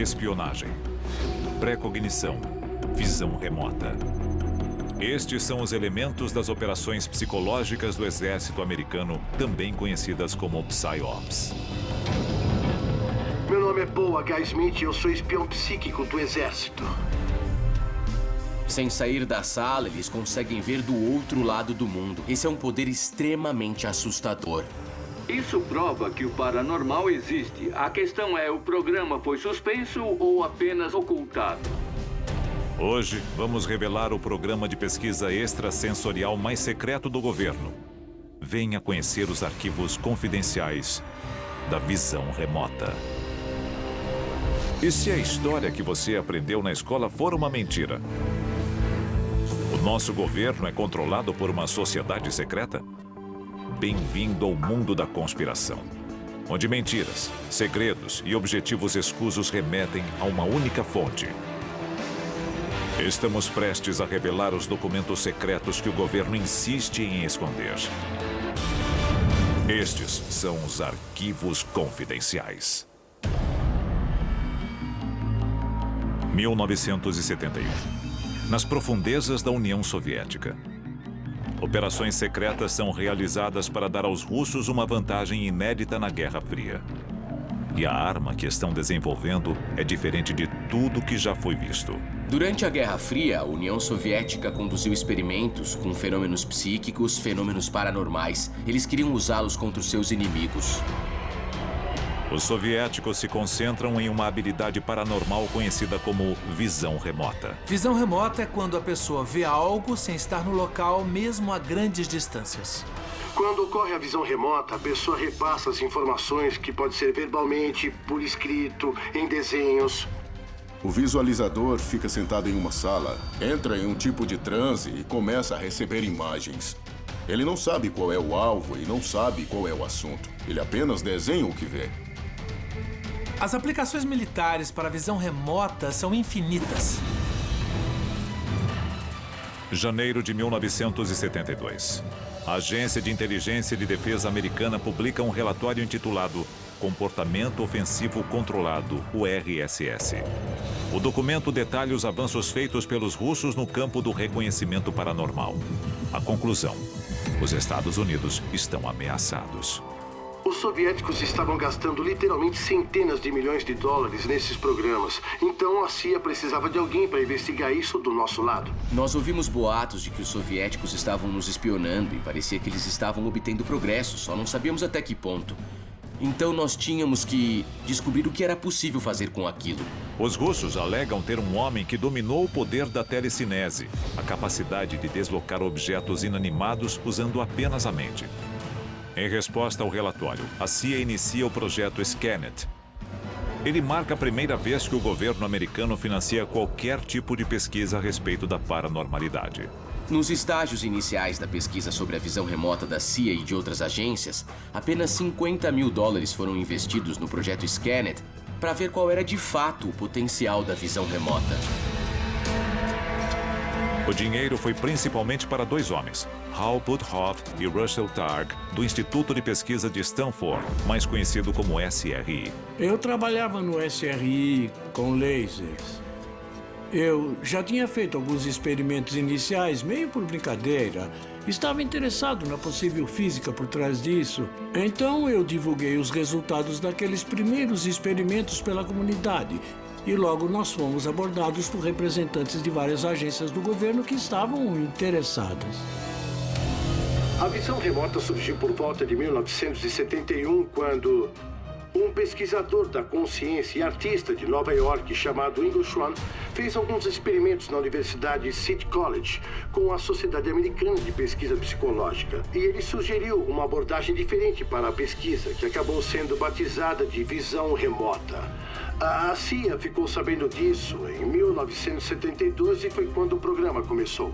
espionagem, pré-cognição, visão remota. Estes são os elementos das operações psicológicas do exército americano, também conhecidas como PSYOPs. Meu nome é Paul H. Smith e eu sou espião psíquico do exército. Sem sair da sala, eles conseguem ver do outro lado do mundo. Esse é um poder extremamente assustador. Isso prova que o paranormal existe. A questão é, o programa foi suspenso ou apenas ocultado? Hoje, vamos revelar o programa de pesquisa extrasensorial mais secreto do governo. Venha conhecer os arquivos confidenciais da visão remota. E se a história que você aprendeu na escola for uma mentira? O nosso governo é controlado por uma sociedade secreta? Bem-vindo ao mundo da conspiração, onde mentiras, segredos e objetivos escusos remetem a uma única fonte. Estamos prestes a revelar os documentos secretos que o governo insiste em esconder. Estes são os arquivos confidenciais. 1971. Nas profundezas da União Soviética. Operações secretas são realizadas para dar aos russos uma vantagem inédita na Guerra Fria. E a arma que estão desenvolvendo é diferente de tudo que já foi visto. Durante a Guerra Fria, a União Soviética conduziu experimentos com fenômenos psíquicos, fenômenos paranormais. Eles queriam usá-los contra os seus inimigos. Os soviéticos se concentram em uma habilidade paranormal conhecida como visão remota. Visão remota é quando a pessoa vê algo sem estar no local, mesmo a grandes distâncias. Quando ocorre a visão remota, a pessoa repassa as informações que pode ser verbalmente, por escrito, em desenhos. O visualizador fica sentado em uma sala, entra em um tipo de transe e começa a receber imagens. Ele não sabe qual é o alvo e não sabe qual é o assunto. Ele apenas desenha o que vê. As aplicações militares para a visão remota são infinitas. Janeiro de 1972. A Agência de Inteligência de Defesa Americana publica um relatório intitulado Comportamento Ofensivo Controlado, o RSS. O documento detalha os avanços feitos pelos russos no campo do reconhecimento paranormal. A conclusão: os Estados Unidos estão ameaçados. Os soviéticos estavam gastando literalmente centenas de milhões de dólares nesses programas. Então a CIA precisava de alguém para investigar isso do nosso lado. Nós ouvimos boatos de que os soviéticos estavam nos espionando e parecia que eles estavam obtendo progresso, só não sabíamos até que ponto. Então nós tínhamos que descobrir o que era possível fazer com aquilo. Os russos alegam ter um homem que dominou o poder da telecinese, a capacidade de deslocar objetos inanimados usando apenas a mente. Em resposta ao relatório, a CIA inicia o projeto Scanet. Ele marca a primeira vez que o governo americano financia qualquer tipo de pesquisa a respeito da paranormalidade. Nos estágios iniciais da pesquisa sobre a visão remota da CIA e de outras agências, apenas 50 mil dólares foram investidos no projeto Scanet para ver qual era de fato o potencial da visão remota. O dinheiro foi principalmente para dois homens, Hal Puthoff e Russell Targ, do Instituto de Pesquisa de Stanford, mais conhecido como SRI. Eu trabalhava no SRI com lasers. Eu já tinha feito alguns experimentos iniciais, meio por brincadeira. Estava interessado na possível física por trás disso. Então eu divulguei os resultados daqueles primeiros experimentos pela comunidade. E logo nós fomos abordados por representantes de várias agências do governo que estavam interessadas. A visão remota surgiu por volta de 1971, quando um pesquisador da consciência e artista de Nova York chamado Ingo Schwann fez alguns experimentos na Universidade City College com a Sociedade Americana de Pesquisa Psicológica. E ele sugeriu uma abordagem diferente para a pesquisa, que acabou sendo batizada de visão remota. A CIA ficou sabendo disso em 1972 e foi quando o programa começou.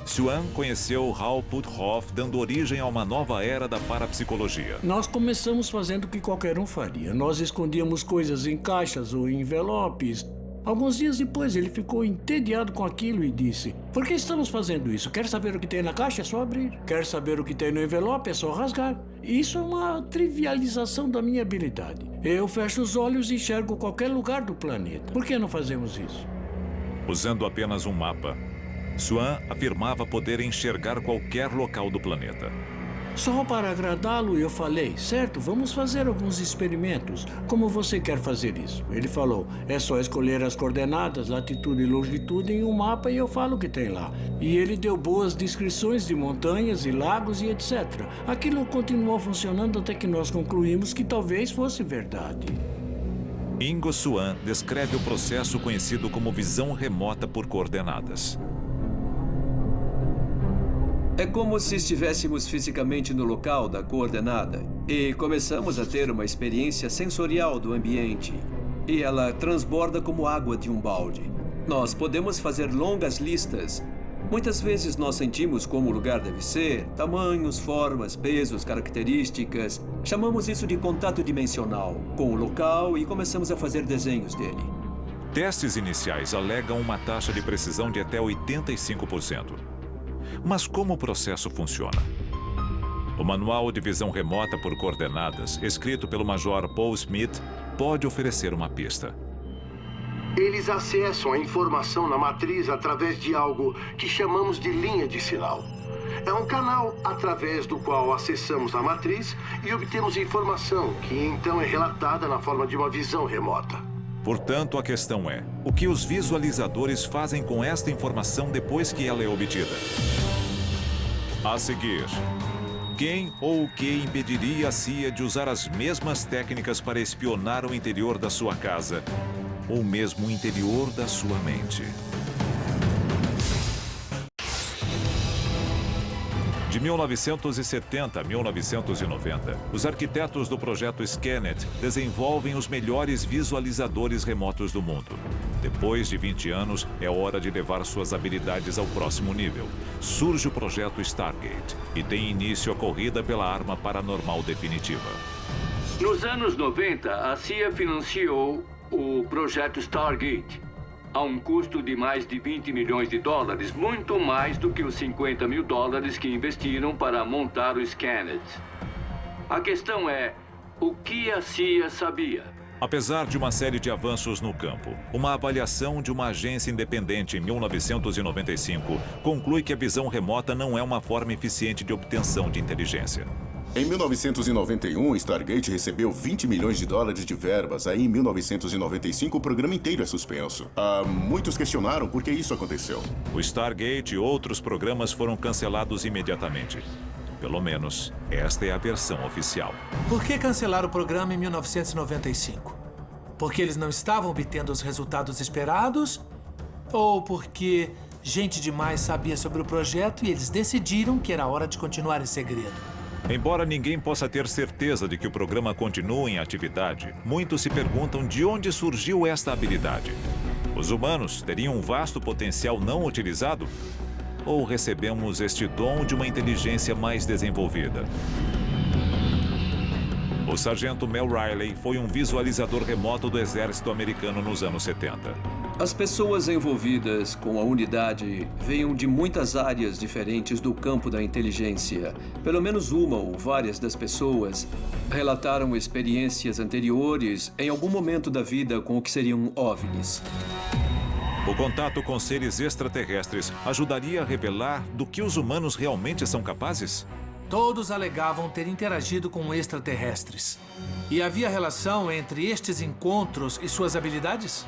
Schwann conheceu Hal Puthoff, dando origem a uma nova era da parapsicologia. Nós começamos fazendo o que qualquer um faria. Nós escondíamos coisas em caixas ou em envelopes. Alguns dias depois, ele ficou entediado com aquilo e disse: por que estamos fazendo isso? Quer saber o que tem na caixa? É só abrir. Quer saber o que tem no envelope? É só rasgar. Isso é uma trivialização da minha habilidade. Eu fecho os olhos e enxergo qualquer lugar do planeta. Por que não fazemos isso? Usando apenas um mapa, Swan afirmava poder enxergar qualquer local do planeta. Só para agradá-lo, eu falei: certo, vamos fazer alguns experimentos. Como você quer fazer isso? Ele falou: é só escolher as coordenadas, latitude e longitude em um mapa e eu falo o que tem lá. E ele deu boas descrições de montanhas e lagos e etc. Aquilo continuou funcionando até que nós concluímos que talvez fosse verdade. Ingo Swan descreve o processo conhecido como visão remota por coordenadas. É como se estivéssemos fisicamente no local da coordenada e começamos a ter uma experiência sensorial do ambiente. E ela transborda como água de um balde. Nós podemos fazer longas listas. Muitas vezes nós sentimos como o lugar deve ser, tamanhos, formas, pesos, características. Chamamos isso de contato dimensional com o local e começamos a fazer desenhos dele. Testes iniciais alegam uma taxa de precisão de até 85%. Mas como o processo funciona? O Manual de Visão Remota por Coordenadas, escrito pelo Major Paul Smith, pode oferecer uma pista. Eles acessam a informação na matriz através de algo que chamamos de linha de sinal. É um canal através do qual acessamos a matriz e obtemos informação que então é relatada na forma de uma visão remota. Portanto, a questão é: o que os visualizadores fazem com esta informação depois que ela é obtida? A seguir, quem ou o que impediria a CIA de usar as mesmas técnicas para espionar o interior da sua casa, ou mesmo o interior da sua mente? De 1970 a 1990, os arquitetos do projeto Scanet desenvolvem os melhores visualizadores remotos do mundo. Depois de 20 anos, é hora de levar suas habilidades ao próximo nível. Surge o projeto Stargate e tem início a corrida pela arma paranormal definitiva. Nos anos 90, a CIA financiou o projeto Stargate a um custo de mais de 20 milhões de dólares, muito mais do que os 50 mil dólares que investiram para montar o Scanet. A questão é, o que a CIA sabia? Apesar de uma série de avanços no campo, uma avaliação de uma agência independente em 1995 conclui que a visão remota não é uma forma eficiente de obtenção de inteligência. Em 1991, Stargate recebeu 20 milhões de dólares de verbas. Aí, em 1995, o programa inteiro é suspenso. Muitos questionaram por que isso aconteceu. O Stargate e outros programas foram cancelados imediatamente. Pelo menos, esta é a versão oficial. Por que cancelaram o programa em 1995? Porque eles não estavam obtendo os resultados esperados? Ou porque gente demais sabia sobre o projeto e eles decidiram que era hora de continuar em segredo? Embora ninguém possa ter certeza de que o programa continue em atividade, muitos se perguntam de onde surgiu esta habilidade. Os humanos teriam um vasto potencial não utilizado? Ou recebemos este dom de uma inteligência mais desenvolvida? O sargento Mel Riley foi um visualizador remoto do exército americano nos anos 70. As pessoas envolvidas com a unidade veio de muitas áreas diferentes do campo da inteligência. Pelo menos uma ou várias das pessoas relataram experiências anteriores em algum momento da vida com o que seriam OVNIs. O contato com seres extraterrestres ajudaria a revelar do que os humanos realmente são capazes? Todos alegavam ter interagido com extraterrestres. E havia relação entre estes encontros e suas habilidades?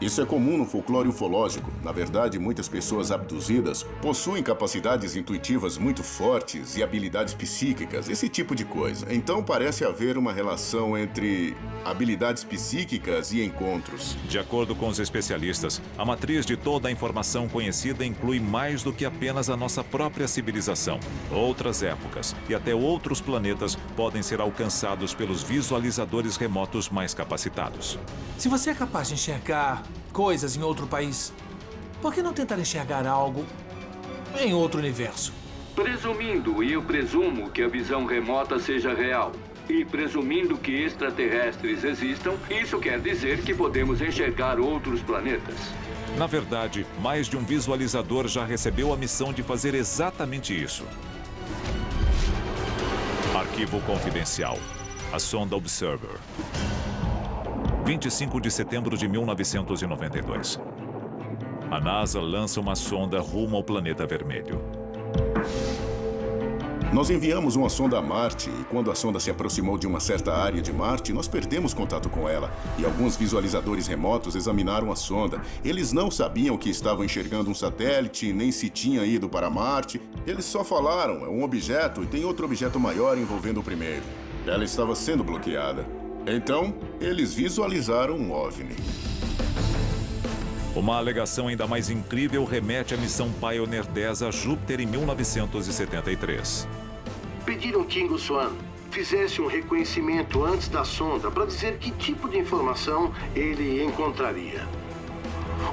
Isso é comum no folclore ufológico. Na verdade, muitas pessoas abduzidas possuem capacidades intuitivas muito fortes e habilidades psíquicas, esse tipo de coisa. Então parece haver uma relação entre habilidades psíquicas e encontros. De acordo com os especialistas, a matriz de toda a informação conhecida inclui mais do que apenas a nossa própria civilização. Outras épocas e até outros planetas podem ser alcançados pelos visualizadores remotos mais capacitados. Se você é capaz de enxergar coisas em outro país, por que não tentar enxergar algo em outro universo? Presumindo, e eu presumo que a visão remota seja real, E presumindo que extraterrestres existam, isso quer dizer que podemos enxergar outros planetas. Na verdade, mais de um visualizador já recebeu a missão de fazer exatamente isso. Arquivo confidencial. A sonda Observer. 25 de setembro de 1992. A NASA lança uma sonda rumo ao planeta vermelho. Nós enviamos uma sonda a Marte e quando a sonda se aproximou de uma certa área de Marte, nós perdemos contato com ela. E alguns visualizadores remotos examinaram a sonda. Eles não sabiam que estavam enxergando um satélite, nem se tinha ido para Marte. Eles só falaram, é um objeto e tem outro objeto maior envolvendo o primeiro. Ela estava sendo bloqueada. Então, eles visualizaram um OVNI. Uma alegação ainda mais incrível remete à missão Pioneer 10 a Júpiter em 1973. Pediram que Ingo Swann fizesse um reconhecimento antes da sonda para dizer que tipo de informação ele encontraria.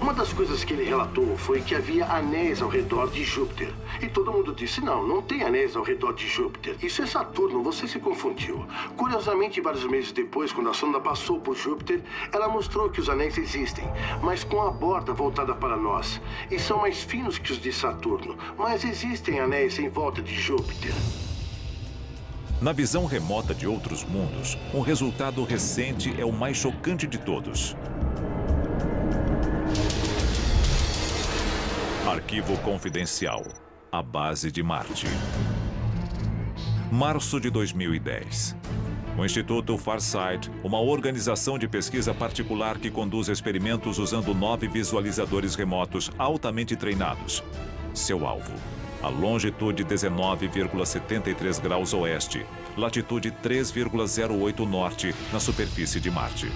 Uma das coisas que ele relatou foi que havia anéis ao redor de Júpiter. E todo mundo disse, não tem anéis ao redor de Júpiter. Isso é Saturno, você se confundiu. Curiosamente, vários meses depois, quando a sonda passou por Júpiter, ela mostrou que os anéis existem, mas com a borda voltada para nós. E são mais finos que os de Saturno, mas existem anéis em volta de Júpiter. Na visão remota de outros mundos, um resultado recente é o mais chocante de todos. Arquivo confidencial. A base de Marte. Março de 2010. O Instituto Farsight, uma organização de pesquisa particular que conduz experimentos usando 9 visualizadores remotos altamente treinados. Seu alvo: a longitude 19,73 graus oeste, latitude 3,08 norte, na superfície de Marte.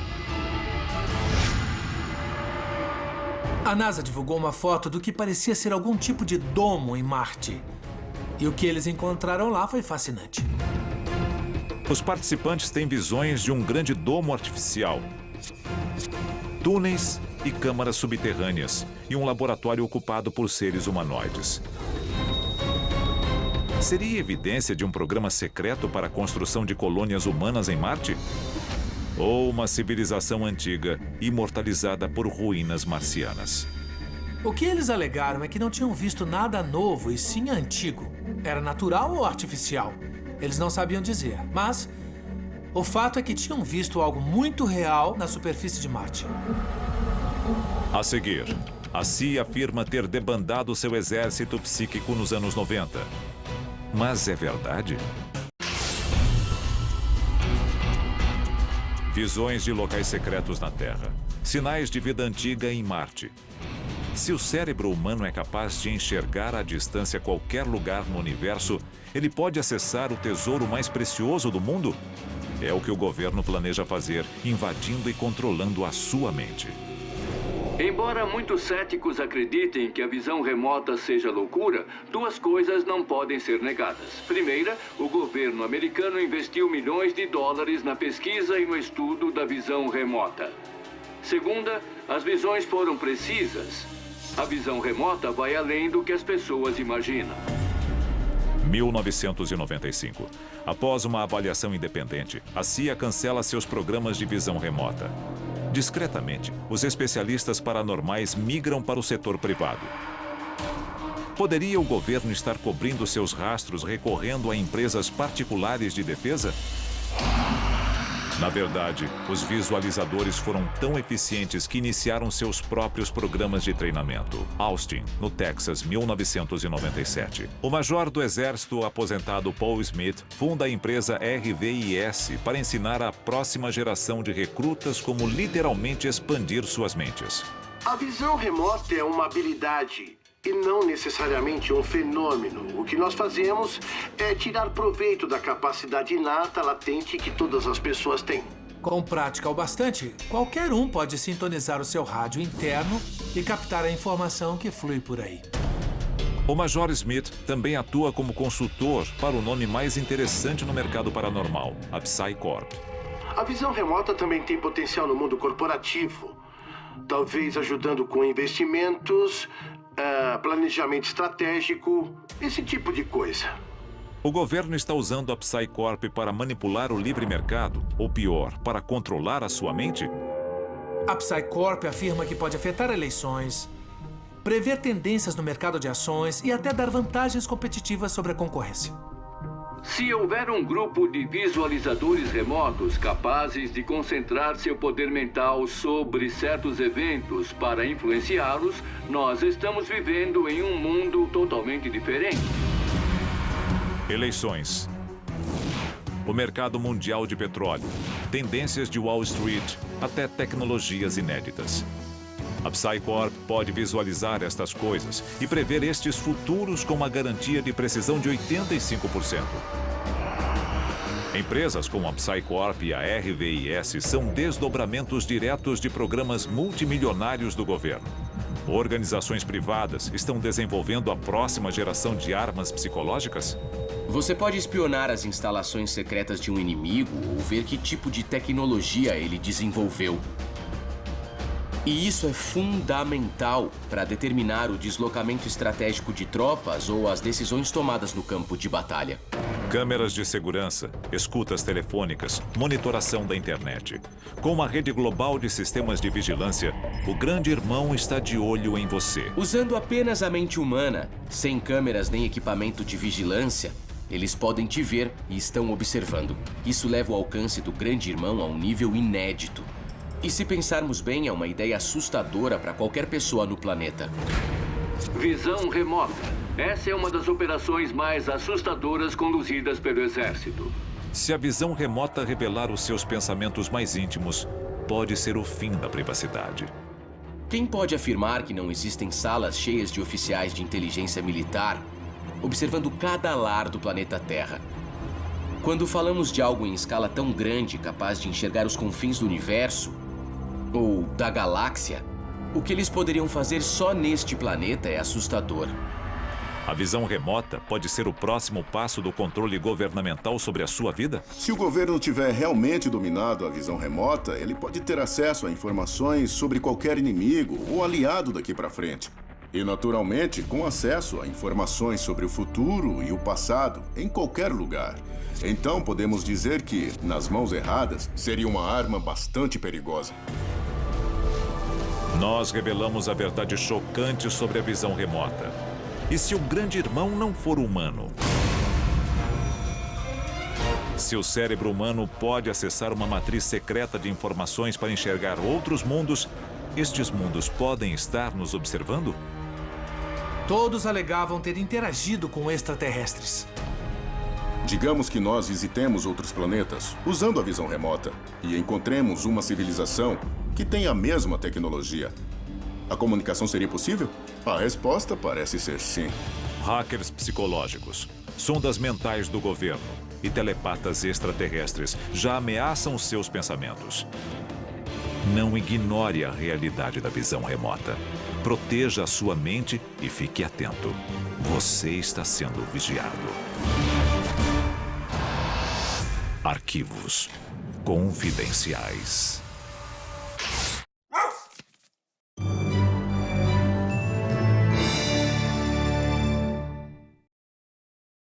A NASA divulgou uma foto do que parecia ser algum tipo de domo em Marte. E o que eles encontraram lá foi fascinante. Os participantes têm visões de um grande domo artificial, túneis e câmaras subterrâneas e um laboratório ocupado por seres humanoides. Seria evidência de um programa secreto para a construção de colônias humanas em Marte? Ou uma civilização antiga, imortalizada por ruínas marcianas? O que eles alegaram é que não tinham visto nada novo e sim antigo. Era natural ou artificial? Eles não sabiam dizer, mas o fato é que tinham visto algo muito real na superfície de Marte. A seguir, a CIA afirma ter debandado seu exército psíquico nos anos 90. Mas é verdade? Visões de locais secretos na Terra. Sinais de vida antiga em Marte. Se o cérebro humano é capaz de enxergar à distância qualquer lugar no universo, ele pode acessar o tesouro mais precioso do mundo? É o que o governo planeja fazer, invadindo e controlando a sua mente. Embora muitos céticos acreditem que a visão remota seja loucura, duas coisas não podem ser negadas. Primeira, o governo americano investiu milhões de dólares na pesquisa e no estudo da visão remota. Segunda, as visões foram precisas. A visão remota vai além do que as pessoas imaginam. 1995. Após uma avaliação independente, a CIA cancela seus programas de visão remota. Discretamente, os especialistas paranormais migram para o setor privado. Poderia o governo estar cobrindo seus rastros recorrendo a empresas particulares de defesa? Na verdade, os visualizadores foram tão eficientes que iniciaram seus próprios programas de treinamento. Austin, no Texas, 1997. O major do Exército aposentado Paul Smith funda a empresa RVIS para ensinar a próxima geração de recrutas como literalmente expandir suas mentes. A visão remota é uma habilidade e não necessariamente um fenômeno. O que nós fazemos é tirar proveito da capacidade inata, latente que todas as pessoas têm. Com prática o bastante, qualquer um pode sintonizar o seu rádio interno e captar a informação que flui por aí. O Major Smith também atua como consultor para o nome mais interessante no mercado paranormal, a Psycorp. A visão remota também tem potencial no mundo corporativo. Talvez ajudando com investimentos, planejamento estratégico, esse tipo de coisa. O governo está usando a Psycorp para manipular o livre mercado, ou pior, para controlar a sua mente? A Psycorp afirma que pode afetar eleições, prever tendências no mercado de ações e até dar vantagens competitivas sobre a concorrência. Se houver um grupo de visualizadores remotos capazes de concentrar seu poder mental sobre certos eventos para influenciá-los, nós estamos vivendo em um mundo totalmente diferente. Eleições. O mercado mundial de petróleo, tendências de Wall Street, até tecnologias inéditas. A Psycorp pode visualizar estas coisas e prever estes futuros com uma garantia de precisão de 85%. Empresas como a Psycorp e a RVIS são desdobramentos diretos de programas multimilionários do governo. Organizações privadas estão desenvolvendo a próxima geração de armas psicológicas? Você pode espionar as instalações secretas de um inimigo ou ver que tipo de tecnologia ele desenvolveu. E isso é fundamental para determinar o deslocamento estratégico de tropas ou as decisões tomadas no campo de batalha. Câmeras de segurança, escutas telefônicas, monitoração da internet. Com uma rede global de sistemas de vigilância, o grande irmão está de olho em você. Usando apenas a mente humana, sem câmeras nem equipamento de vigilância, eles podem te ver e estão observando. Isso leva o alcance do grande irmão a um nível inédito. E se pensarmos bem, é uma ideia assustadora para qualquer pessoa no planeta. Visão remota. Essa é uma das operações mais assustadoras conduzidas pelo Exército. Se a visão remota revelar os seus pensamentos mais íntimos, pode ser o fim da privacidade. Quem pode afirmar que não existem salas cheias de oficiais de inteligência militar observando cada lar do planeta Terra? Quando falamos de algo em escala tão grande, capaz de enxergar os confins do universo ou da galáxia, o que eles poderiam fazer só neste planeta é assustador. A visão remota pode ser o próximo passo do controle governamental sobre a sua vida? Se o governo tiver realmente dominado a visão remota, ele pode ter acesso a informações sobre qualquer inimigo ou aliado daqui para frente. E, naturalmente, com acesso a informações sobre o futuro e o passado em qualquer lugar. Então, podemos dizer que, nas mãos erradas, seria uma arma bastante perigosa. Nós revelamos a verdade chocante sobre a visão remota. E se o grande irmão não for humano? Se o cérebro humano pode acessar uma matriz secreta de informações para enxergar outros mundos, estes mundos podem estar nos observando? Todos alegavam ter interagido com extraterrestres. Digamos que nós visitemos outros planetas usando a visão remota e encontremos uma civilização que tem a mesma tecnologia. A comunicação seria possível? A resposta parece ser sim. Hackers psicológicos, sondas mentais do governo e telepatas extraterrestres já ameaçam seus pensamentos. Não ignore a realidade da visão remota. Proteja a sua mente e fique atento. Você está sendo vigiado. Arquivos confidenciais.